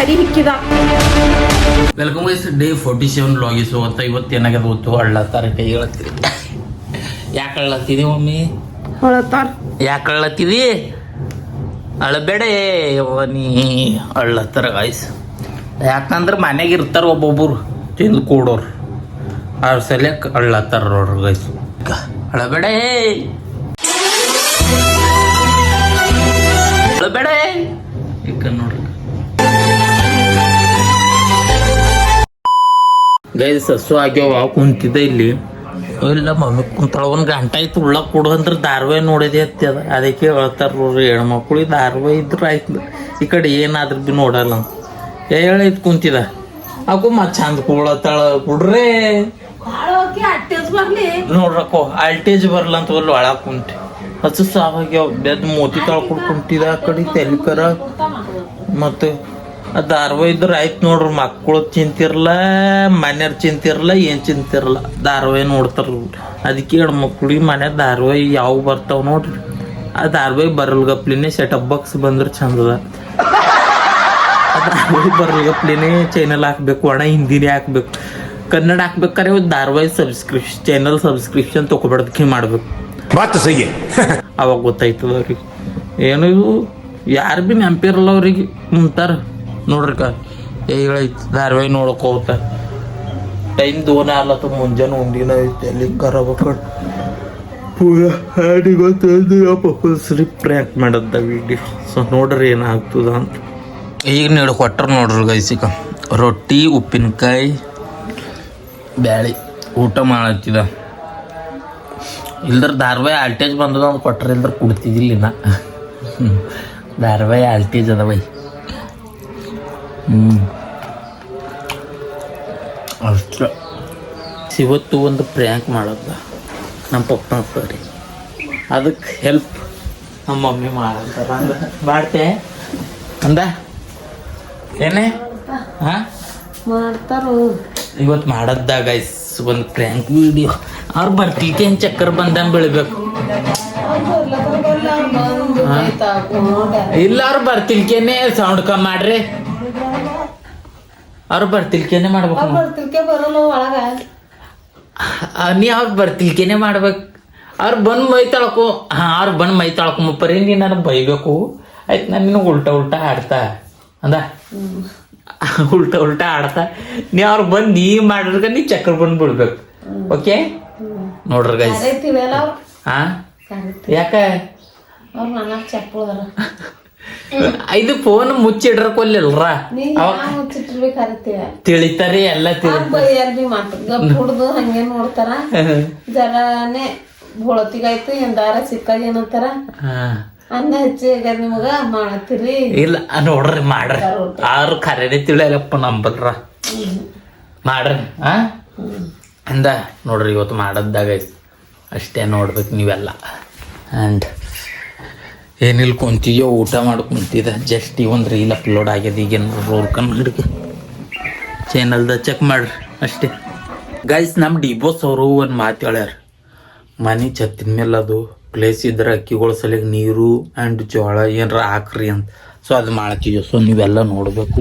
ತಡಿ ಹಿಕ್ಕಿದ. Welcome guys, day 47 ಲಾಗಿಸು ಅಂತ. ಇವತ್ತು ಏನಾಗ್ಯದ ಗೊತ್ತು, ಅಳ್ಳತ್ತಾರ ಕೈ ಹೇಳತ್ತೀರಿ. ಯಾಕೆ ಅಳ್ಳತ್ತಿದಿ ಮಮ್ಮಿ? ಹೊಳತ್ತಾರ. ಯಾಕೆ ಅಳ್ಳತ್ತಿದಿ? ಅಳಬೇಡ ನೀ ಅಳ್ಳತ್ತಾರ ಗಾಯ್ಸ್. ಯಾಕಂದ್ರೆ ಮನೆಗೆ ಇರ್ತಾರ ಒಬ್ಬೊಬ್ಬರು ತಿಂದು ಕೂಡೋರು, ಅವ್ರ ಸಲಕ್ಕೆ ಅಳ್ಳತ್ತಾರ ನೋಡ್ರಿ ಗೈಸ್. ಅಳಬೇಡ ಅಳಬೇಡ ಈಗ ನೋಡ್ರಿ ಗೈಸ್. ಹಸು ಆಗ್ಯಾವ ಕುಂತಿದ್ದೆ ಇಲ್ಲಿ. ಇಲ್ಲ ಮಮ್ಮಿ ಕುಂತಾಳ, ಒಂದು ಗಂಟೆ ಆಯ್ತು ಉಳ್ಳಕ್ಕೆ ಕೊಡು ಅಂದ್ರೆ ಧಾರಾವಾಹಿ ನೋಡಿದೆ ಅದ. ಅದಕ್ಕೆ ಹೇಳ್ತಾರ ನೋಡ್ರಿ, ಹೆಣ್ಮಕ್ಳಿಗೆ ಧಾರಾವಾಹಿ ಇದ್ರೆ ಆಯ್ತು, ಈ ಕಡೆ ಏನಾದ್ರೂ ಭೀ ನೋಡಲ್ಲ ಅಂತ ಹೇಳೈತ್ ಕುಂತಿದ. ಅಕ್ಕೂ ಮತ್ತೆ ಚಂದ ಕೂಳತ್ತಾಳ ಕುಡ್ರೆ ನೋಡ್ರಕ್ಕೋ ಅಲ್ಟೇಜ್ ಬರ್ಲ ಅಂತ ಬಲ್ಲ ಒಳಗೆ ಕುಂತಿ. ಹಸು ಸಾವಾಗ್ಯಾವ, ಬೆದ್ದು ಮೋತಿ ತಳ್ಕೊಂಡು ಕುಂತಿದ. ಆ ಕಡೆ ತೆಲಿಕರ ಮತ್ತು ಆ ಧಾರಾವಾಹಿ ಇದ್ರೆ ಆಯ್ತು ನೋಡ್ರಿ. ಮಕ್ಕಳು ಚಿಂತಿರಲ್ಲ, ಮನೆಯವ್ರು ಚಿಂತಿರಲ್ಲ, ಏನು ಚಿಂತಿರಲ್ಲ, ಧಾರಾವಾಹಿ ನೋಡ್ತಾರ. ಅದಕ್ಕೆ ಹೆಣ್ಮಕ್ಳಿಗೆ ಮನೆ ಧಾರಾವಾಹಿ ಯಾವ ಬರ್ತಾವ ನೋಡ್ರಿ. ಆ ಧಾರಾವಾಹಿ ಬರಲ್ಗಪ್ಲಿನೇ ಸೆಟಪ್ ಬಾಕ್ಸ್ ಬಂದ್ರೆ ಚಂದದ. ಆ ಧಾರಾವಾಹಿ ಬರಲ್ಗಪ್ಲಿನೇ ಚಾನಲ್ ಹಾಕ್ಬೇಕು, ಒಣ ಹಿಂದಿನೇ ಹಾಕ್ಬೇಕು, ಕನ್ನಡ ಹಾಕ್ಬೇಕಾರೆ ಒಂದು ಧಾರಾವಾಹಿ ಚಾನಲ್ ಸಬ್ಸ್ಕ್ರಿಪ್ಷನ್ ತೊಗೊಬಾರ್ದಕ್ಕೆ ಮಾಡ್ಬೇಕು. ಅವಾಗ ಗೊತ್ತಾಯ್ತದ ಅವ್ರಿಗೆ. ಏನು ಇದು ಯಾರು ಭೀ ನೆನಪಿರಲ್ಲ ಅವ್ರಿಗೆ. ಮುಂತಾರ ನೋಡ್ರಿ ಹೇಳೈತಿ ಧಾರಾವಾಹಿ ನೋಡಕ್ ಹೋಗ್ತಾರ. ಟೈಮ್ ದೋನ ಅಲ್ಲತ್ತ, ಮುಂಜಾನೆ ಉಂಡಿನ ಐತಿ ಅಲ್ಲಿ ಕರಬೇಕಡ್ ಪೂರ ಹಾಡಿಗೊತ್ತು ಸ್ಲಿಪ್ ಪ್ರ್ಯಾಂಕ್ ಮಾಡದ್ದ ವಿಡಿಯೋ. ಸೊ ನೋಡ್ರಿ ಏನಾಗ್ತದ ಅಂತ. ಈಗ ನೀಡು ಕೊಟ್ಟರು ನೋಡ್ರಿ ಗೈಸಿಕ ರೊಟ್ಟಿ ಉಪ್ಪಿನಕಾಯಿ ಬ್ಯಾಳಿ ಊಟ ಮಾಡತ್ತಿದ. ಇಲ್ದ್ರ ಧಾರಾವಾಹಿ ಆಲ್ಟೇಜ್ ಬಂದದ ಅಂತ ಕೊಟ್ಟರೆ, ಇಲ್ದ್ರ ಕುಡ್ತಿದ್ದಿಲ್ಲ ನಾ. ಧಾರಾವಾಹಿ ಆಲ್ಟೇಜ್ ಅದ ಬೈ. ಅಷ್ಟು ಇವತ್ತು ಒಂದು ಪ್ರ್ಯಾಂಕ್ ಮಾಡೋದ ನಮ್ಮ ಪಪ್ಪ ಅಂತಾರೆ. ಅದಕ್ಕೆ ಹೆಲ್ಪ್ ನಮ್ಮ ಮಮ್ಮಿ ಮಾಡಂತಾರ. ಅಂದ್ರೆ ಮಾಡ್ತೆ ಅಂದ ಏನೇ ಹಾಂ ಮಾಡ್ತಾರ. ಇವತ್ತು ಮಾಡದ್ದ ಗೈಸ್ ಒಂದು ಪ್ರ್ಯಾಂಕ್ ವಿಡಿಯೋ. ಅವ್ರು ಬರ್ತಿಲ್ಕೆ ಏನು ಚಕ್ಕರ್ ಬಂದಂಗೆ ಬೆಳಿಬೇಕು. ಇಲ್ಲ ಅವ್ರು ಬರ್ತಿಲ್ಕೇನೆ ಸೌಂಡ್ ಕಮ್ಮಿ ಮಾಡ್ರಿ. ಅವ್ರು ಬರ್ತಿಲ್ಕೇನೆ ಮಾಡ್ಬೇಕು. ನೀ ಅವ್ರು ಬರ್ತಿಲ್ಕೇನೆ ಮಾಡ್ಬೇಕು. ಅವ್ರು ಬಂದು ಮೈ ತಳ್ಕೊ. ಹಾಂ, ಅವ್ರು ಬಂದು ಮೈ ತಳ್ಕೊಂಬಪ್ಪರಿ ನೀ ನನಗೆ ಬೈಬೇಕು. ಆಯ್ತು, ನಾನು ನಿನಗೆ ಉಲ್ಟಾ ಆಡ್ತಾ ಅಂದ. ಉಲ್ಟಾ ಆಡ್ತಾ ನೀ ಅವ್ರು ಬಂದು ನೀ ಮಾಡಿರ್ಗ ನೀ ಚಕ್ರ ಬಂದು ಬಿಡ್ಬೇಕು. ಓಕೆ ನೋಡ್ರಿ ಗೈಸ್. ಹಾಂ ಯಾಕೆ ಇದು ಫೋನ್ ಮುಚ್ಚಿಡ್ರ ಕೊಲ್ಲಿಲ್ರ ತಿಳಿತಾರಿ ಎಲ್ಲ ಹಂಗೆ ನೋಡ್ತಾರ. ಜರಾನೆ ಹೊಳತಿಗಾಯ್ತು ಎಂದಾರ ಸಿಕ್ಕಾಗ ಏನಂತಾರ ಅನ್ನ ಹೆಚ್ಚಿಗ ನಿಮಗ ಮಾಡತ್ತೀರಿ. ಇಲ್ಲ ನೋಡ್ರಿ ಮಾಡ್ರಿ, ಅವ್ರು ಖರೇನೆ ತಿಳಿಯಲ್ಲಪ್ಪ ನಂಬಲ್ರ ಮಾಡ್ರಿ. ಅಂದ ನೋಡ್ರಿ ಇವತ್ತು ಮಾಡದ್ದಾಗ ಅಷ್ಟೇ ನೋಡ್ಬೇಕು ನೀವೆಲ್ಲ. ಆ್ಯಂಡ್ ಏನಿಲ್ಲ ಕುಂತಿದ್ಯೋ ಊಟ ಮಾಡಿ ಕುಂತಿದ್ದ. ಜಸ್ಟ್ ಈ ಒಂದು ರೀಲ್ ಅಪ್ಲೋಡ್ ಆಗ್ಯದ. ಈಗೇನು ರೋಲ್ ಕನ್ನಡಿಗೆ ಚಾನಲ್ದ ಚೆಕ್ ಮಾಡ್ರಿ ಅಷ್ಟೇ ಗೈಸ್. ನಮ್ಮ ಡಿಬೋಸ್ ಅವರು ಒಂದು ಮಾತು ಹೇಳ್ಯಾರ, ಮನೆ ಛತ್ತಿನ ಮೇಲೆ ಅದು ಪ್ಲೇಸ್ ಇದ್ರೆ ಅಕ್ಕಿಗಳ ಸಲಿಗೆ ನೀರು ಆ್ಯಂಡ್ ಜೋಳ ಏನಾರ ಹಾಕ್ರಿ ಅಂತ. ಸೊ ಅದು ಮಾಡ್ತೀವಿ. ಸೊ ನೀವೆಲ್ಲ ನೋಡಬೇಕು.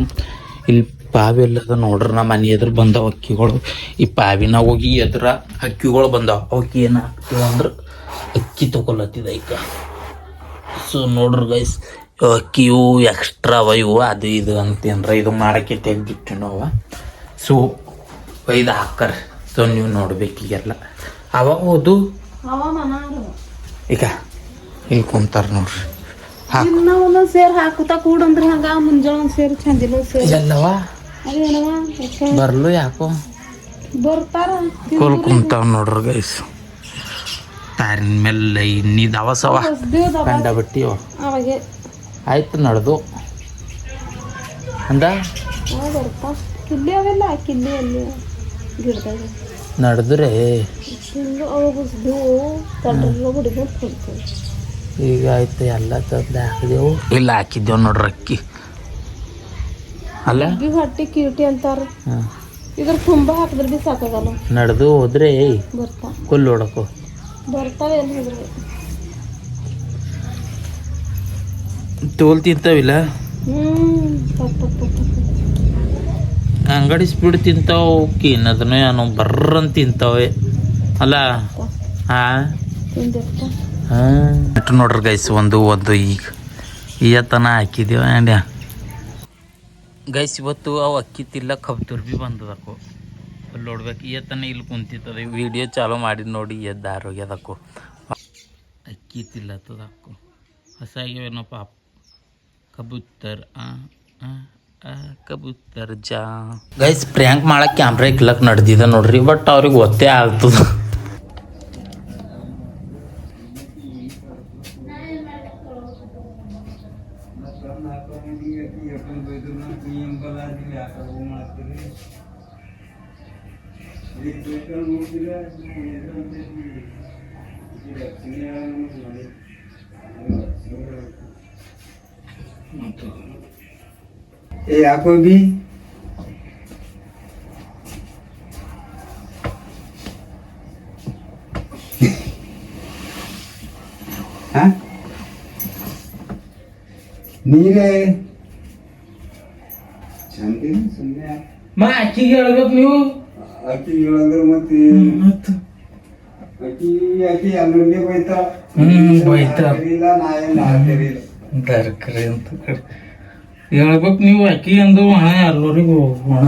ಇಲ್ಲಿ ಪಾವೆಲ್ಲದ ನೋಡ್ರಿ, ನಮ್ಮ ಮನೆ ಎದುರು ಬಂದವ ಅಕ್ಕಿಗಳು. ಈ ಪಾವಿನಾಗ ಹೋಗಿ ಎದುರ ಅಕ್ಕಿಗಳು ಬಂದವ. ಅವಕ್ಕೆ ಏನು ಹಾಕ್ತೀವಿ ಅಂದ್ರೆ ಅಕ್ಕಿ ತೊಗೊಲತ್ತಿದ ಈಗ. ಸೊ ನೋಡ್ರಿ ಗೈಸ್, ಅಕ್ಕಿಯು ಎಕ್ಸ್ಟ್ರಾ ಅವ ಇವು ಅದು ಇದು ಅಂತೇನ್ರ ಇದು ಮಾಡೋಕ್ಕೆ ತೆಗ್ದಿಟ್ಟು ನಾವು. ಸೊ ಇದು ಹಾಕರ್. ಸೊ ನೀವು ನೋಡ್ಬೇಕು ಈಗೆಲ್ಲ. ಅವಾಗ ಹೋದು ಈಗ ಇಲ್ಲಿ ಕುಂತಾರ ನೋಡ್ರಿ. ಒಂದೊಂದು ಸೇರ್ ಹಾಕುತ್ತಾ ಕೂಡಂದ್ರೆ ಹಂಗ ಮುಂಜಾನೆ ಒಂದು ಸೇರ್ ಚಂದಿಲ್ಲ ಸೇರ್ ಎಲ್ಲವ ಬರ್ಲು ಯಾಕೋ ಬರ್ತಾರ ಕೋಲ್ ಕುಂತಾವ ನೋಡ್ರಿ ಗೈಸ್. ತಾರಿನ ಮೇಲೆ ಇನ್ನಿದ ಅವಸವ ಕಂಡ ಬಿಟ್ಟಿವ ಆಯ್ತು ನಡೆದು ಅಂದ ಕಿಲ್ಲಿ ಅವೆಲ್ಲ ಕಿಲ್ಲಿ ಅಲ್ಲಿ ಗಿಡದಾಗ ನಡೆದ್ರೆ ಈಗ ಆಯ್ತು ಎಲ್ಲ ತಂದು ಹಾಕಿದೆವು. ಇಲ್ಲ ಹಾಕಿದ್ದೇವು ನೋಡ್ರಿ ಅಕ್ಕಿ ಅಲ್ಲ ಹೊಟ್ಟಿ ಕೀಟಿ ಅಂತಾರ. ಇದ್ರ ತುಂಬಾ ಹಾಕಿದ್ರೆ ಬಿ ಸಾಕಾಗಲ್ಲ. ನಡೆದು ಹೋದ್ರೆ ಬರ್ತಾ ಕೊಲ್ ಹೊಡಕೋ ಬರ್ತಾವೆ ಎಲ್ಲಿ ಹೋದ್ರೆ ತೋಲ್ ತಿಂತಾವಿಲ್ಲ. ಅಂಗಡಿ ಸ್ಪೀಡ್ ತಿಂತಾವ ಏನದನ್ನ ಏನೋ ಬರ್ರಂತ ತಿಂತಾವೆ ಅಲ್ಲ. ನೋಡ್ರಿ ಗೈಸ್ ಒಂದು ಈಗ ತನ ಹಾಕಿದೇವ ಆ್ಯಂಡ್ಯಾ ಗೈಸ್ ಇವತ್ತು ಅವು ಅಕ್ಕಿ ತಿಲ್ಲ ಕಬ್ತುರ್ ಭೀ ಬಂದದಕ್ಕೋ ಅಲ್ಲಿ ನೋಡ್ಬೇಕು ತನ ಇಲ್ಲಿ ಕುಂತಿರ್ತದೆ ವಿಡಿಯೋ ಚಾಲೂ ಮಾಡಿದ್ ನೋಡಿ ಎದ್ದು ಹೋಗ್ಯದಕ್ಕೋ ಅಕ್ಕಿ ತಿಲ್ಲತ್ತದಕ್ಕೋ ಹೊಸ ಆಗ್ಯಾವೇನೋ ಪಾಪ ಕಬೂತರ್ ಕಬೂತರ್ ಜಾ ಗೈಸ್ ಪ್ರ್ಯಾಂಕ್ ಮಾಡಕ್ಕೆ ಕ್ಯಾಮ್ರಾ ಇಕ್ಲಕ್ಕೆ ನಡೆದಿದೆ ನೋಡ್ರಿ ಬಟ್ ಅವ್ರಿಗೆ ಗೊತ್ತೇ ಆಗ್ತದ. ಯಾಕೋ ಬಿ ನೀರೇ ಚಂದ ಸುಮ್ಮನೆ ಅಕ್ಕಿಗೆ ಹೇಳ್ಬೇಕು ನೀವು ಅಕ್ಕಿ ಹೇಳಂದ್ರೆ ಮತ್ತೆ ಅಕ್ಕಿ ಅಲ್ಲೇ ಬೈತಾ ಇಲ್ಲ ತರಕಾರಿ ಅಂತ ಹೇಳ್ಬೇಕು ನೀವು ಅಕ್ಕಿ ಅಂದು ಹಣ ಎಲ್ಲರಿಗೂ ಹಣ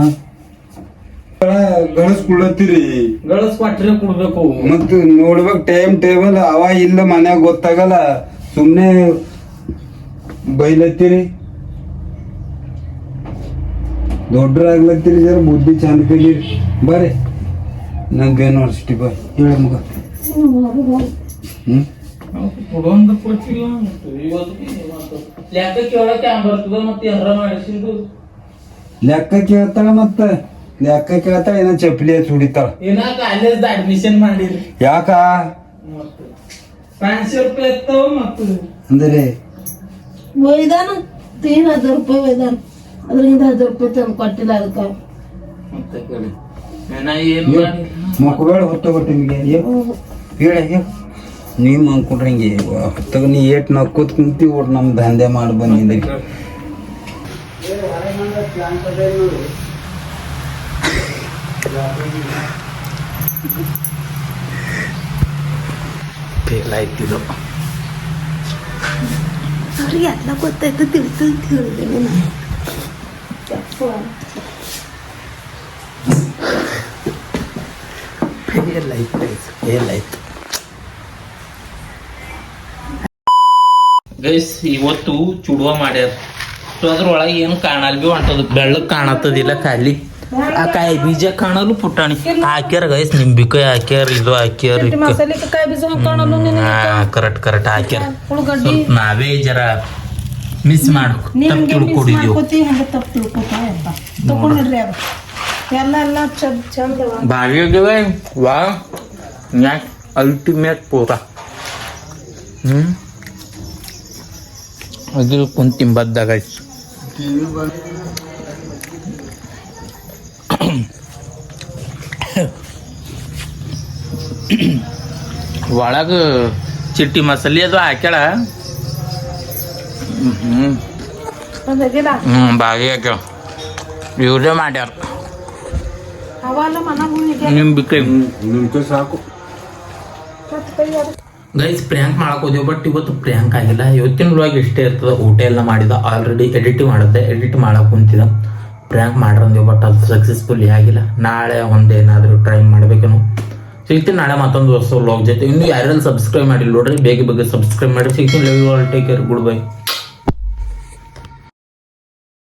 ಗಳಿಸ್ಕೊಳತ್ತೀರಿ ಗಳಿಸ್ಕೊಟ್ರೆ ಕೊಡ್ಬೇಕು ಮತ್ತು ನೋಡ್ಬೇಕು ಟೈಮ್ ಟೇಬಲ್ ಅವ ಇಲ್ಲ ಮನ್ಯಾಗ ಗೊತ್ತಾಗಲ್ಲ ಸುಮ್ನೆ ಬೈಲತ್ತೀರಿ ದೊಡ್ಡರಾಗ್ಲತ್ತೀರಿ ಜರ ಬುದ್ಧಿ ಚಂದ ಕಲೀರಿ ಬರ್ರಿ ನಂಗೆ ಯೂನಿವರ್ಸಿಟಿ ಬಾ ಹೇಳ ಮಗ ಕೊಡೊಂದು ಕೊಡ್ತಿಲ್ಲ ಲೆಕ್ಕ ಕೇಳಕ್ಕೆ ಬರ್ತದ ಮತ್ತೆ ಎರ ಮಾಡಿಸಿದ್ದು ಲೆಕ್ಕ ಕೇಳ್ತಾಳ ಮತ್ತ ಲೆಕ್ಕ ಕೇಳ್ತಾಳ ಏನ ಚಪ್ಪಲಿ ಸುಡಿತಾಳ ಏನ ಕಾಲೇಜ್ ಅಡ್ಮಿಷನ್ ಮಾಡಿರಿ ಯಾಕ 500 ರೂಪಾಯಿ ಇರ್ತಾವ ಮತ್ತು ಅಂದ್ರೆ ಒಯ್ದಾನ 3000 ರೂಪಾಯಿ ಒಯ್ದಾನ ಅದರಿಂದ 1000 ರೂಪಾಯಿ ತಂದು ಕೊಟ್ಟಿಲ್ಲ ಅದಕ್ಕೆ ಮತ್ತೆ ಕಡೆ ಏನ್ ಮಾಡಿ ಮಕ್ಕಬೇಡ ಹೊತ್ತೋಗ್ಬಿಟ್ಟು ನಿಮಗೆ ಹೇಳ ನೀವು ಅನ್ಕೊಂಡ್ರೆ ಹಿಂಗೆ ಹೊತ್ತಾಗ ನೀ ಏಟ್ ನಕ್ಕೋತ್ ಕುಂತಿ ಒಟ್ಟು ನಮ್ ದಂಧೆ ಮಾಡಿ ಬಂದಿದ್ರಿ ಫೇಲ್ ಆಯ್ತಿದ್ದು ಅವ್ರಿಗೆ ಎಲ್ಲ ಗೊತ್ತಾಯ್ತು ತಿಳಿಸು ಅಂತ ಹೇಳಿದೆ ನಾನು ಫೇಲ್ ಆಯ್ತು ಗೈಸ್ ಇವತ್ತು ಚುಡುವ ಮಾಡ್ಯಾರ ಸೊ ಅದ್ರೊಳಗೆ ಏನು ಕಾಣಲ್ ಬಿ ಹೊಂಟದ ಬೆಳ್ಳಗ್ ಕಾಣತ್ತದಿಲ್ಲ ಖಾಲಿ ಆ ಕಾಯಿ ಬೀಜ ಕಾಣಲು ಪುಟಾಣಿ ಹಾಕ್ಯಾರ ಗೈಸ್ ನಿಂಬಿಕಾಯಿ ಹಾಕ್ಯಾರ ಇದು ಹಾಕ್ಯಾರ ಕರೆಕ್ಟ್ ಹಾಕ್ಯಾರ ಸ್ವಲ್ಪ ನಾವೇ ಜರ ಮಿಸ್ ಮಾಡ್ಬೇಕು ತಪ್ಪು ತಿಳ್ಕೊಂಡಿದೀವಿ ಭಾರಿ ಆಗ್ಯಾವ ವಾ ಅಲ್ಟಿಮೇಟ್ ಪೂರ ಅದು ಕುಂತಿಂಬದ್ದಾಗ ಒಳಗ ಚಿಟ್ಟಿ ಮಸಾಲೆ ಅದು ಹಾಕ್ಯಾಳ ಬಾಗಿ ಹಾಕ್ಯಾಳ ಇವ್ರೇ ಮಾಡ್ಯಾರ ನಿಮ್ಗೆ ಸಾಕು ಗೈಸ್ ಪ್ರ್ಯಾಂಕ್ ಮಾಡಕ್ ಹೋದೇವು ಬಟ್ ಇವತ್ತು ಪ್ರ್ಯಾಂಕ್ ಆಗಿಲ್ಲ ಇವತ್ತಿನ ಒಳಗೆ ಇಷ್ಟೇ ಇರ್ತದ ಊಟ ಎಲ್ಲ ಮಾಡಿದ ಆಲ್ರೆಡಿ ಎಡಿಟ್ ಮಾಡಕ್ ಕುಂತಿದ ಪ್ರ್ಯಾಂಕ್ ಮಾಡ್ರಂದೇವು ಬಟ್ ಅದು ಸಕ್ಸಸ್ಫುಲಿ ಆಗಿಲ್ಲ ನಾಳೆ ಒಂದೇನಾದ್ರೂ ಟ್ರೈ ಮಾಡ್ಬೇಕೇನು ಸಿಗ್ತೀನಿ ನಾಳೆ ಮತ್ತೊಂದು ಹೊಸ ವ್ಲಾಗ್ ಜೊತೆ ಇನ್ನು ಯಾರೆಲ್ಲ ಸಬ್ಸ್ಕ್ರೈಬ್ ಮಾಡಿಲ್ಲ ನೋಡ್ರಿ ಬೇಗ ಸಬ್ಸ್ಕ್ರೈಬ್ ಮಾಡಿ ಸಿಗ್ತೀನಿ love you all take care good by.